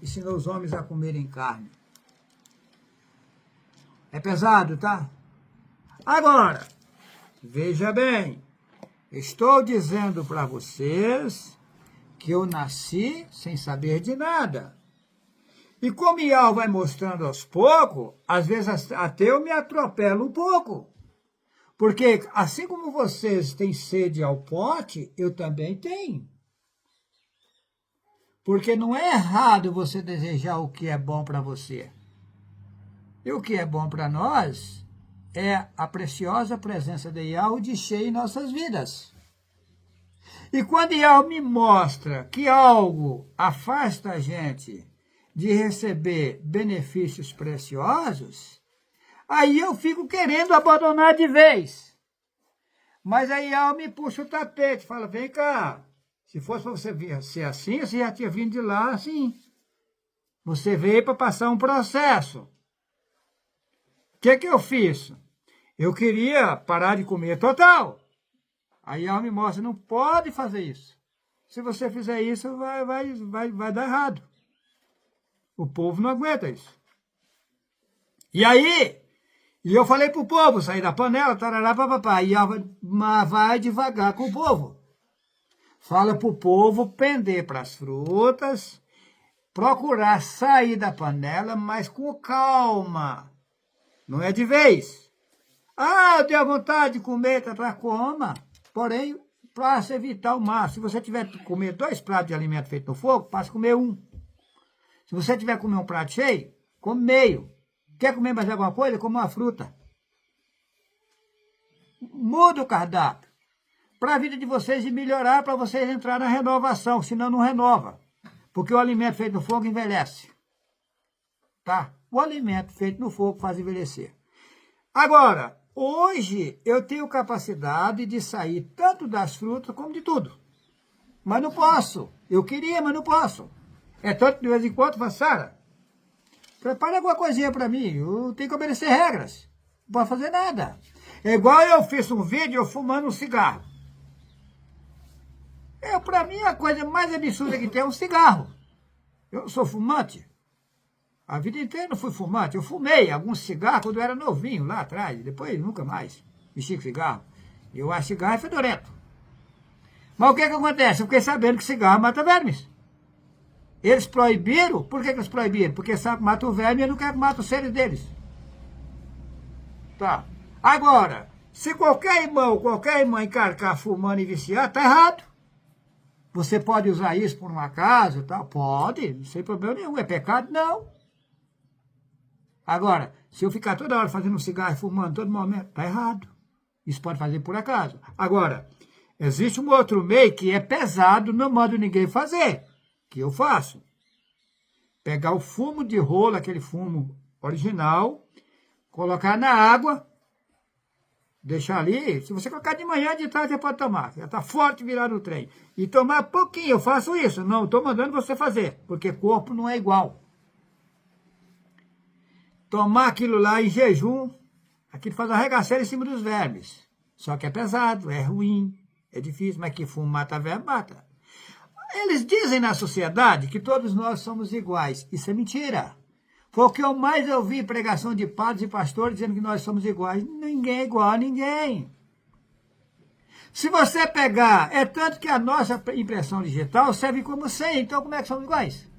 Speaker 1: ensinou os homens a comerem carne. É pesado, tá? Agora, veja bem, estou dizendo para vocês que eu nasci sem saber de nada. E como Yahweh vai mostrando aos poucos, às vezes até eu me atropelo um pouco. Porque assim como vocês têm sede ao pote, eu também tenho. Porque não é errado você desejar o que é bom para você. E o que é bom para nós é a preciosa presença de Yahweh de cheio em nossas vidas. E quando Yahweh me mostra que algo afasta a gente de receber benefícios preciosos, aí eu fico querendo abandonar de vez. Mas aí Yahweh me puxa o tapete, fala, vem cá, se fosse para você ser assim, você já tinha vindo de lá assim. Você veio para passar um processo. O que eu fiz? Eu queria parar de comer total. Aí ela me mostra, não pode fazer isso. Se você fizer isso, vai dar errado. O povo não aguenta isso. E aí, eu falei pro povo sair da panela, tarará, papapá. E ela vai devagar com o povo. Fala pro povo pender para as frutas, procurar sair da panela, mas com calma. Não é de vez. Ah, eu tenho vontade de comer, coma. Porém, para se evitar o máximo, se você tiver que comer 2 pratos de alimento feito no fogo, passe a comer 1. Se você tiver que comer um prato cheio, come meio. Quer comer mais alguma coisa? Come uma fruta. Muda o cardápio. Para a vida de vocês e melhorar, para vocês entrar na renovação, senão não renova. Porque o alimento feito no fogo envelhece. Tá? O alimento feito no fogo faz envelhecer. Agora, hoje eu tenho capacidade de sair tanto das frutas como de tudo. Mas não posso. Eu queria, mas não posso. É tanto que de vez em quando, falo, Sara, prepara alguma coisinha para mim. Eu tenho que obedecer regras. Não posso fazer nada. É igual eu fiz um vídeo eu fumando um cigarro. Para mim, a coisa mais absurda que tem é um cigarro. Eu não sou fumante. A vida inteira não fui fumante. Eu fumei alguns cigarros quando eu era novinho, lá atrás. Depois, nunca mais mexi com cigarro. Eu acho que cigarro é fedorento. Mas o que acontece? Eu fiquei sabendo que cigarro mata vermes. Eles proibiram. Por que eles proibiram? Porque sabe que mata o verme e eu não quero que mate os seres deles. Tá. Agora, se qualquer irmão, qualquer irmã encarcar fumando e viciar, tá errado. Você pode usar isso por um acaso, tal? Pode, sem problema nenhum. É pecado? Não. Agora, se eu ficar toda hora fazendo um cigarro e fumando todo momento, tá errado. Isso pode fazer por acaso. Agora, existe um outro meio que é pesado, não mando ninguém fazer, que eu faço. Pegar o fumo de rolo, aquele fumo original, colocar na água, deixar ali. Se você colocar de manhã, de tarde, você pode tomar. Já está forte virar no trem. E tomar pouquinho, eu faço isso. Não, estou mandando você fazer, porque corpo não é igual. Tomar aquilo lá em jejum, aquilo faz arregaceira em cima dos vermes. Só que é pesado, é ruim, é difícil, mas que fumo mata verme, mata. Eles dizem na sociedade que todos nós somos iguais. Isso é mentira. Foi o que eu mais ouvi em pregação de padres e pastores dizendo que nós somos iguais. Ninguém é igual a ninguém. Se você pegar, é tanto que a nossa impressão digital serve como 100, então como é que somos iguais?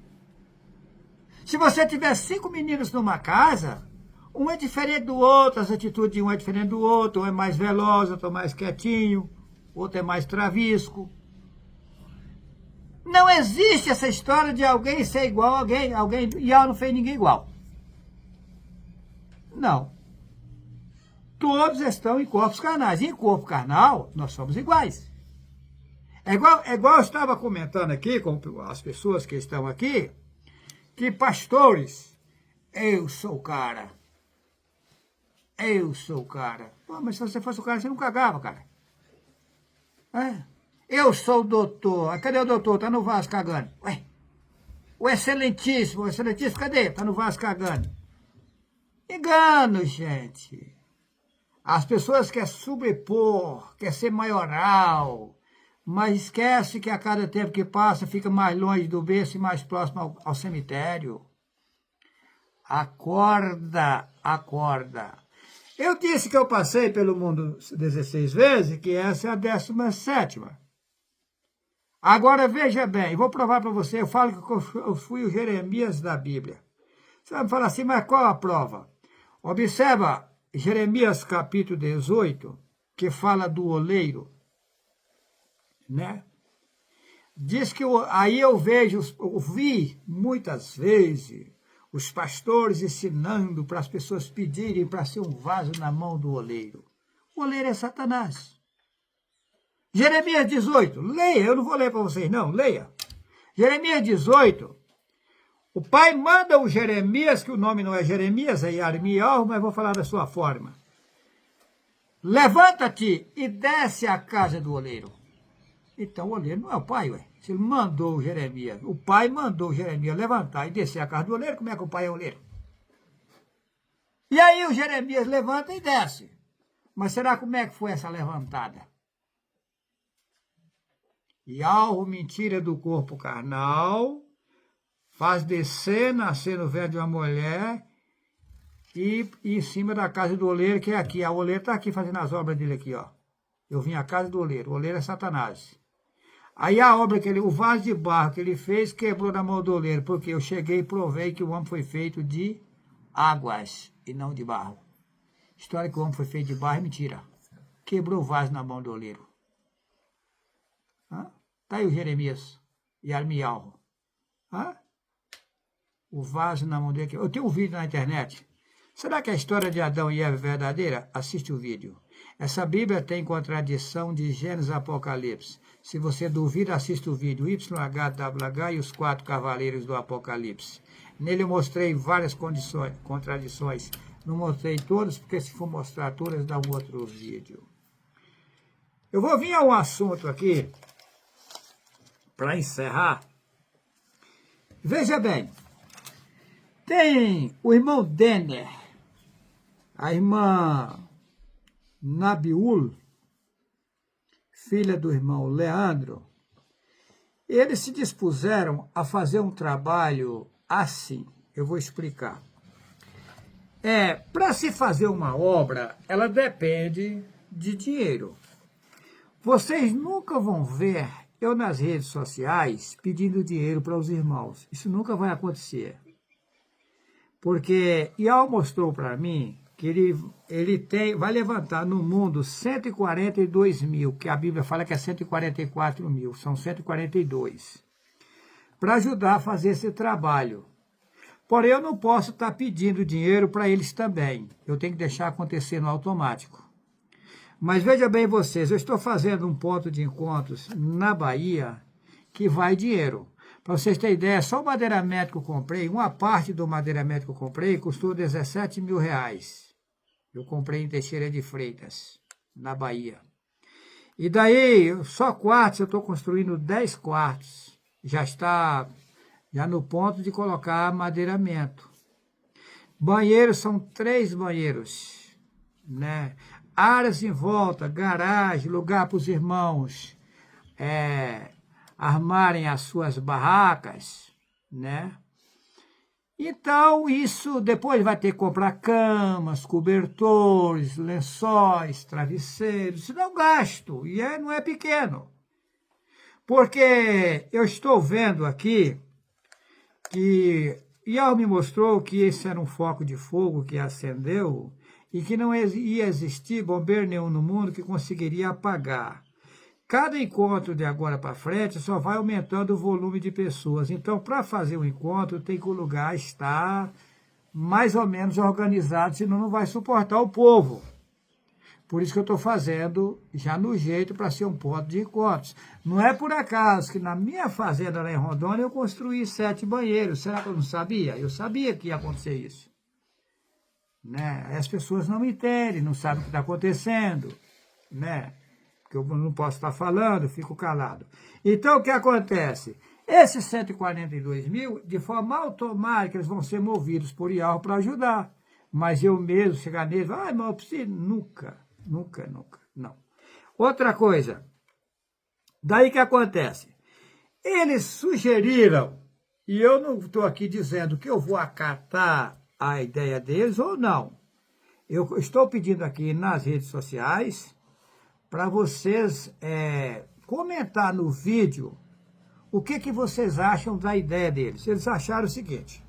Speaker 1: Se você tiver 5 meninos numa casa, um é diferente do outro, as atitudes de um é diferente do outro, um é mais veloz, outro é mais quietinho, outro é mais travisco. Não existe essa história de alguém ser igual a alguém, e ela não fez ninguém igual. Não. Todos estão em corpos carnais. Em corpo carnal, nós somos iguais. É igual eu estava comentando aqui com as pessoas que estão aqui, que pastores, eu sou o cara. Eu sou o cara. Pô, mas se você fosse o cara, você não cagava, cara. É. Eu sou o doutor. Cadê o doutor? Tá no vaso cagando. Ué. O excelentíssimo, cadê? Tá no vaso cagando. Engano, gente. As pessoas querem sobrepor, querem ser maioral, mas esquece que a cada tempo que passa fica mais longe do berço e mais próximo ao cemitério. Acorda, acorda. Eu disse que eu passei pelo mundo 16 vezes, que essa é a 17ª. Agora, veja bem, vou provar para você, eu falo que eu fui o Jeremias da Bíblia. Você vai me falar assim, mas qual a prova? Observa Jeremias capítulo 18, que fala do oleiro, né? Diz que aí eu vi muitas vezes Os pastores ensinando para as pessoas pedirem para ser um vaso na mão do oleiro. O oleiro é Satanás. Jeremias 18, leia, eu não vou ler para vocês não, leia. Jeremias 18, o pai manda o Jeremias, que o nome não é Jeremias, é Yarmiel, mas vou falar da sua forma. Levanta-te e desce à casa do oleiro. Então o oleiro não é o pai, ué. Se ele mandou o Jeremias, o pai mandou o Jeremias levantar e descer à casa do oleiro, como é que o pai é oleiro? E aí o Jeremias levanta e desce. Mas será como é que foi essa levantada? E algo mentira do corpo carnal, faz descer, nascer no ventre de uma mulher e em cima da casa do oleiro, que é aqui. A oleiro está aqui fazendo as obras dele aqui, ó. Eu vim à casa do oleiro. O oleiro é Satanás. Aí a obra que ele, o vaso de barro que ele fez, quebrou na mão do oleiro, porque eu cheguei e provei que o homem foi feito de águas e não de barro. História que o homem foi feito de barro é mentira. Quebrou o vaso na mão do oleiro. Tá aí o Jeremias e Armial. O vaso na mão dele. Eu tenho um vídeo na internet. Será que a história de Adão e Eva é verdadeira? Assiste o vídeo. Essa Bíblia tem contradição de Gênesis e Apocalipse. Se você duvida, assista o vídeo YHWH e os 4 cavaleiros do Apocalipse. Nele eu mostrei várias contradições. Não mostrei todas, porque se for mostrar todas, dá um outro vídeo. Eu vou vir a um assunto aqui, para encerrar. Veja bem, tem o irmão Denner, a irmã Nabiul, filha do irmão Leandro, eles se dispuseram a fazer um trabalho assim, eu vou explicar. Para se fazer uma obra, ela depende de dinheiro. Vocês nunca vão ver eu nas redes sociais pedindo dinheiro para os irmãos. Isso nunca vai acontecer. Porque Ial mostrou para mim que ele vai levantar no mundo 142 mil, que a Bíblia fala que é 144 mil, são 142, para ajudar a fazer esse trabalho. Porém, eu não posso estar pedindo dinheiro para eles também. Eu tenho que deixar acontecer no automático. Mas veja bem vocês, eu estou fazendo um ponto de encontros na Bahia que vai dinheiro. Para vocês terem ideia, só o madeiramento que eu comprei, uma parte do madeiramento que eu comprei custou 17 mil reais. Eu comprei em Teixeira de Freitas, na Bahia. E daí, só quartos, eu estou construindo 10 quartos. Já está no ponto de colocar madeiramento. Banheiros são 3 banheiros, né? Áreas em volta, garagem, lugar para os irmãos armarem as suas barracas, né? Então, isso depois vai ter que comprar camas, cobertores, lençóis, travesseiros. Isso dá um gasto, e não é pequeno. Porque eu estou vendo aqui que Ial me mostrou que esse era um foco de fogo que acendeu e que não ia existir bombeiro nenhum no mundo que conseguiria apagar. Cada encontro de agora para frente só vai aumentando o volume de pessoas. Então, para fazer um encontro, tem que o lugar estar mais ou menos organizado, senão não vai suportar o povo. Por isso que eu estou fazendo já no jeito para ser um ponto de encontros. Não é por acaso que na minha fazenda lá em Rondônia eu construí 7 banheiros. Será que eu não sabia? Eu sabia que ia acontecer isso. Né? As pessoas não me entendem, não sabem o que está acontecendo, né? Porque eu não posso estar falando, fico calado. Então, o que acontece? Esses 142 mil, de forma automática, eles vão ser movidos por Ial para ajudar. Mas eu mesmo chegar neles, mas eu preciso. Nunca, não. Outra coisa, daí que acontece? Eles sugeriram, e eu não estou aqui dizendo que eu vou acatar a ideia deles ou não. Eu estou pedindo aqui nas redes sociais para vocês comentar no vídeo o que vocês acham da ideia deles. Eles acharam o seguinte: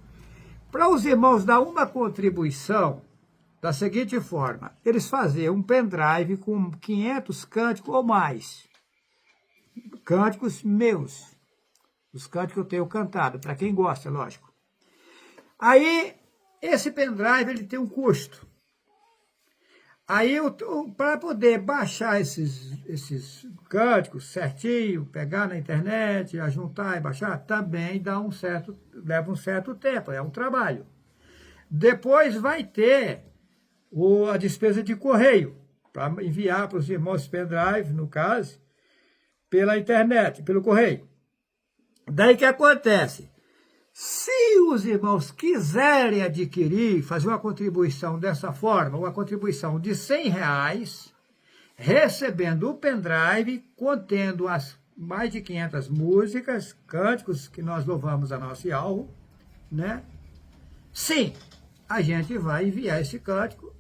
Speaker 1: para os irmãos dar uma contribuição da seguinte forma, eles faziam um pendrive com 500 cânticos ou mais. Cânticos meus. Os cânticos que eu tenho cantado, para quem gosta, lógico. Aí, esse pendrive, ele tem um custo. Aí, para poder baixar esses cânticos certinho, pegar na internet, ajuntar e baixar, também leva um certo tempo, é um trabalho. Depois vai ter a despesa de correio, para enviar para os irmãos pendrive, no caso, pela internet, pelo correio. Daí que acontece? Se os irmãos quiserem adquirir, fazer uma contribuição dessa forma, uma contribuição de R$100, recebendo o pendrive contendo as mais de 500 músicas, cânticos que nós louvamos a nosso Yahweh, né? Sim, a gente vai enviar esse cântico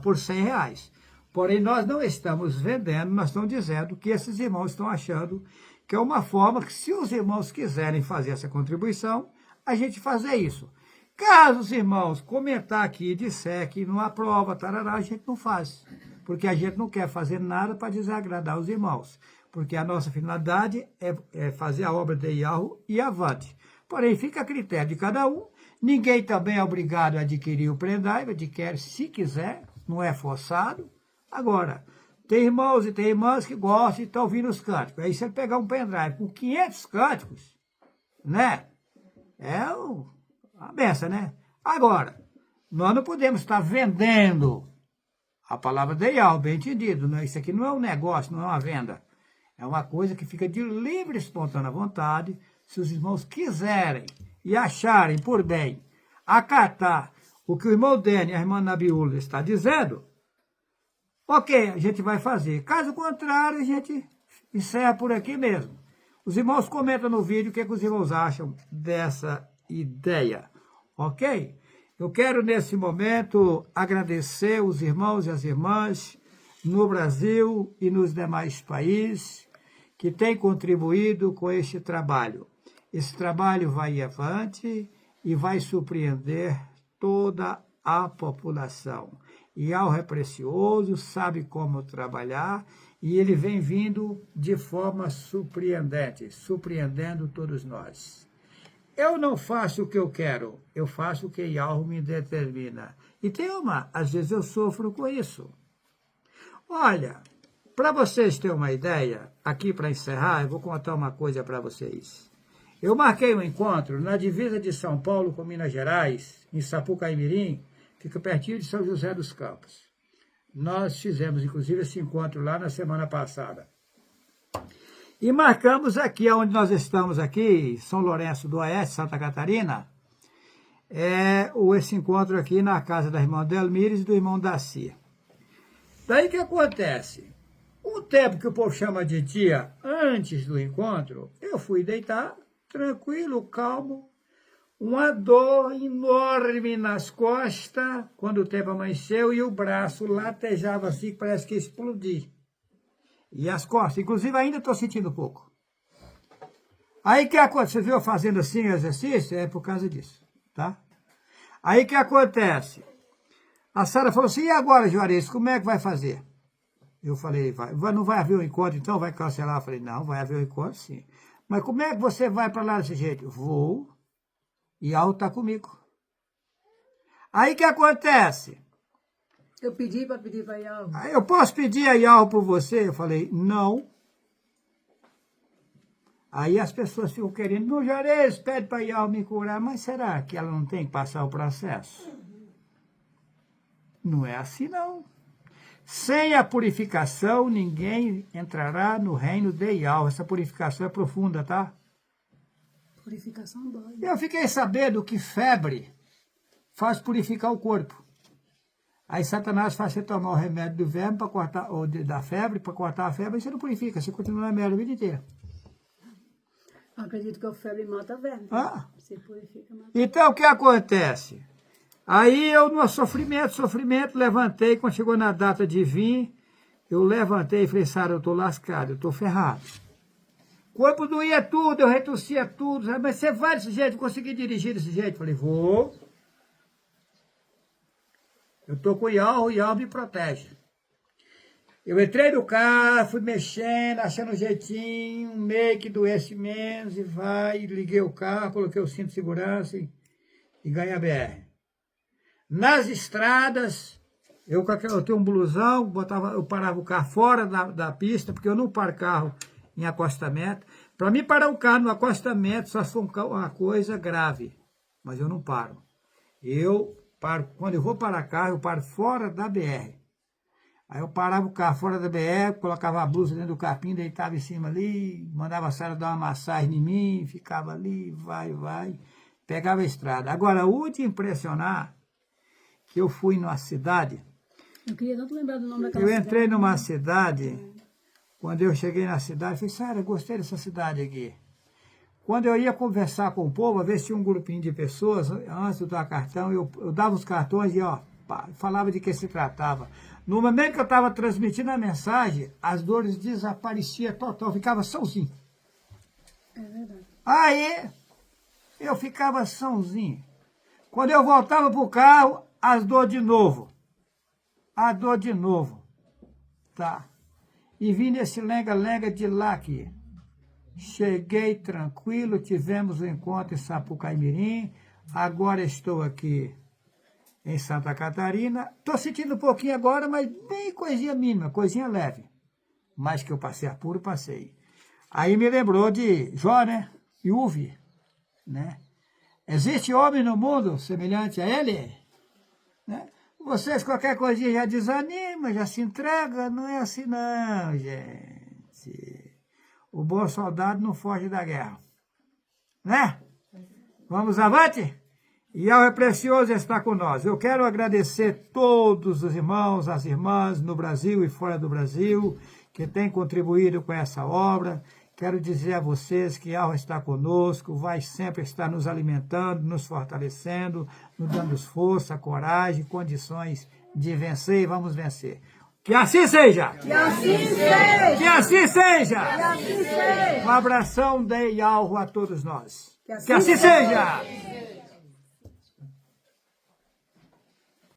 Speaker 1: por R$100. Porém, nós não estamos vendendo, nós estamos dizendo que esses irmãos estão achando que é uma forma que, se os irmãos quiserem fazer essa contribuição, a gente fazer isso. Caso os irmãos comentar aqui e disser que não aprova, tarará, a gente não faz. Porque a gente não quer fazer nada para desagradar os irmãos. Porque a nossa finalidade é fazer a obra de Yahweh e avante. Porém, fica a critério de cada um. Ninguém também é obrigado a adquirir o pendrive, adquire se quiser, não é forçado. Agora, tem irmãos e tem irmãs que gostam e estão ouvindo os cânticos. Aí, se ele pegar um pendrive com 500 cânticos, né? É uma benção, né? Agora, nós não podemos estar vendendo a palavra de Yahweh, bem entendido. Né? Isso aqui não é um negócio, não é uma venda. É uma coisa que fica de livre e espontânea vontade. Se os irmãos quiserem e acharem por bem acatar o que o irmão Dene e a irmã Nabiula está dizendo, ok, a gente vai fazer. Caso contrário, a gente encerra por aqui mesmo. Os irmãos comentam no vídeo o que os irmãos acham dessa ideia, ok? Eu quero, nesse momento, agradecer os irmãos e as irmãs no Brasil e nos demais países que têm contribuído com este trabalho. Esse trabalho vai avante e vai surpreender toda a população. Yahweh é precioso, sabe como trabalhar, e ele vem vindo de forma surpreendente, surpreendendo todos nós. Eu não faço o que eu quero, eu faço o que Yahweh me determina. E às vezes eu sofro com isso. Olha, para vocês terem uma ideia, aqui para encerrar, eu vou contar uma coisa para vocês. Eu marquei um encontro na divisa de São Paulo com Minas Gerais, em Sapucaí-Mirim, fica pertinho de São José dos Campos. Nós fizemos, inclusive, esse encontro lá na semana passada. E marcamos aqui, onde nós estamos aqui, São Lourenço do Oeste, Santa Catarina, esse encontro aqui na casa da irmã Delmires e do irmão Daci. Daí o que acontece? O tempo que o povo chama de dia antes do encontro, eu fui deitar, tranquilo, calmo, uma dor enorme nas costas, quando o tempo amanheceu, e o braço latejava assim, que parece que ia explodir. E as costas, inclusive ainda estou sentindo um pouco. Aí que acontece? Você viu eu fazendo assim o exercício? É por causa disso, tá? Aí que acontece? A Sara falou assim, e agora, Juarez, como é que vai fazer? Eu falei, não vai haver um encontro, então vai cancelar? Eu falei, não, vai haver um encontro, sim. Mas como é que você vai para lá desse jeito? Vou, e Yahweh está comigo. Aí que acontece?
Speaker 2: Eu pedi para Yahweh.
Speaker 1: Eu posso pedir a Yahweh por você? Eu falei, não. Aí as pessoas ficam querendo, meu Juarez, pede para Yahweh me curar, mas será que ela não tem que passar o processo? Não é assim, não. Sem a purificação, ninguém entrará no reino de Yahweh. Essa purificação é profunda, tá?
Speaker 2: Purificação dói.
Speaker 1: Eu fiquei sabendo que febre faz purificar o corpo. Aí Satanás faz você tomar o remédio do verme para cortar, ou da febre, para cortar a febre, e você não purifica, você continua na merda a vida inteira.
Speaker 2: Eu acredito que a febre mata verme.
Speaker 1: Ah.
Speaker 2: Você purifica, mata.
Speaker 1: Então, o que acontece? Aí eu, no sofrimento, levantei, quando chegou na data de vir, eu levantei e falei, Sara, eu estou lascado, eu estou ferrado. O corpo doía tudo, eu retorcia tudo, sabe? Mas você vai desse jeito, consegui dirigir desse jeito? Falei, vou. Eu estou com o Yahweh me protege. Eu entrei no carro, fui mexendo, achando um jeitinho, meio que doesse menos, e liguei o carro, coloquei o cinto de segurança, e ganha BR. Nas estradas, eu tenho um blusão, eu parava o carro fora da pista, porque eu não paro carro em acostamento. Para mim, parar o carro no acostamento só se for uma coisa grave, mas eu não paro. Eu paro, quando eu vou parar carro, eu paro fora da BR. Aí eu parava o carro fora da BR, colocava a blusa dentro do capim, deitava em cima ali, mandava a Sara dar uma massagem em mim, ficava ali, vai, pegava a estrada. Agora, o de impressionar, que eu fui numa cidade...
Speaker 2: Eu queria tanto lembrar do nome daquela
Speaker 1: cidade. Eu entrei numa cidade, quando eu cheguei na cidade, eu falei, Sara, gostei dessa cidade aqui. Quando eu ia conversar com o povo, às vezes tinha um grupinho de pessoas, antes de dar cartão, eu dava os cartões e falava de que se tratava. No momento que eu estava transmitindo a mensagem, as dores desapareciam total, eu ficava sãozinho.
Speaker 2: É verdade.
Speaker 1: Aí, eu ficava sãozinho. Quando eu voltava pro carro, as dores de novo. A dor de novo. Tá. E vim nesse lenga-lenga de lá aqui. Cheguei tranquilo, tivemos um encontro em Sapucaimirim, agora estou aqui em Santa Catarina. Estou sentindo um pouquinho agora, mas bem coisinha mínima, coisinha leve. Mas que eu passei apuro, passei. Aí me lembrou de Jó, né? E Uve, né? Existe homem no mundo semelhante a ele? Né? Vocês qualquer coisinha já desanima, já se entrega, não é assim não, gente. O bom soldado não foge da guerra. Né? Vamos avante? E é precioso estar com nós. Eu quero agradecer todos os irmãos, as irmãs no Brasil e fora do Brasil, que têm contribuído com essa obra. Quero dizer a vocês que Yahweh está conosco, vai sempre estar nos alimentando, nos fortalecendo, nos dando força, coragem, condições de vencer e vamos vencer. Que assim seja!
Speaker 2: Que assim seja!
Speaker 1: Que assim seja!
Speaker 2: Que assim seja!
Speaker 1: Um abração de Yahweh a todos nós.
Speaker 2: Que assim
Speaker 1: Que assim seja!